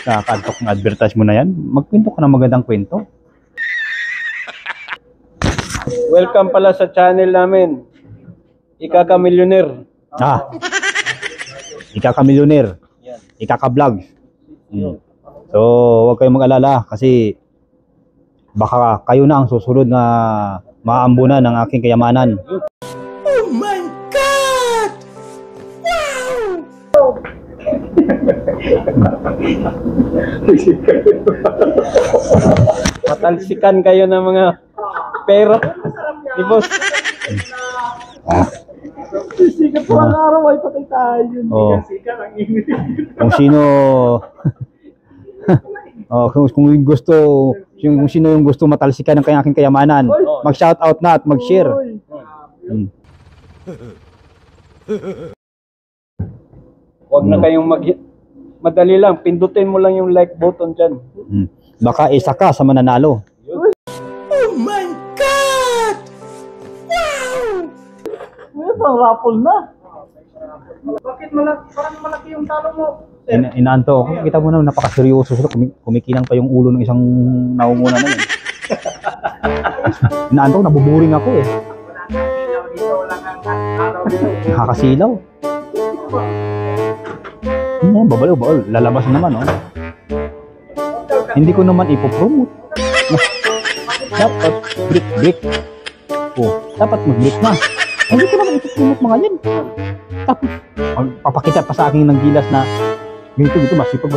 Nakakantok ng advertise mo na yan. Magkwento ka ng magandang kwento. Welcome pala sa channel namin. Ikaka-Millionaire. Ikaka-Millionaire. Ikaka-Vlog. So, huwag kayong mag-alala kasi baka kayo na ang susunod na maambunan ng aking kayamanan. Oh my God! Wow! Matalsikan kayo ng mga pera. Di boss. Sikat po ang araw ay patay tayo. Sikat ang init. Kung sino kung gusto kung sino yung gusto matalsikan ng aking kayamanan, mag-shout out na at mag-share. Huwag na kayong madali lang, pindutin mo lang yung like button dyan. Baka isa ka sa mananalo. Oh my God! Wow! Ang raffle na. Bakit parang malaki yung talo mo? Inaanto ako. Kita mo na napakaseryoso sila. Kumikinang pa yung ulo ng isang naumuna na yun. Inaanto ko, nabuburing ako eh. Nakakasilaw. Babalaw. Lalabas naman oh. Hindi ko naman ipopromote. Dapat break. Dapat mag-break na. Hindi ko naman ipopromote mga yan. Tapos, papakita pa sa akin ng gilas na ganito, masipag.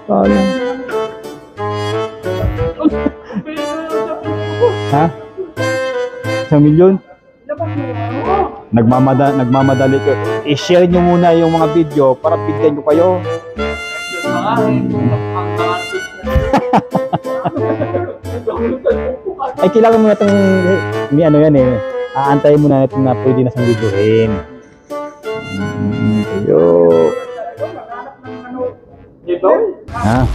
Sayang. Ha? 1 milyon? Nagmamadali ko. I-share nyo muna yung mga video para bigyan nyo kayo. Ay, kailangan mo na itong may ano yan eh. Aantayin mo na ito na pwede na sang videoin. Ayo. Dito? Ha?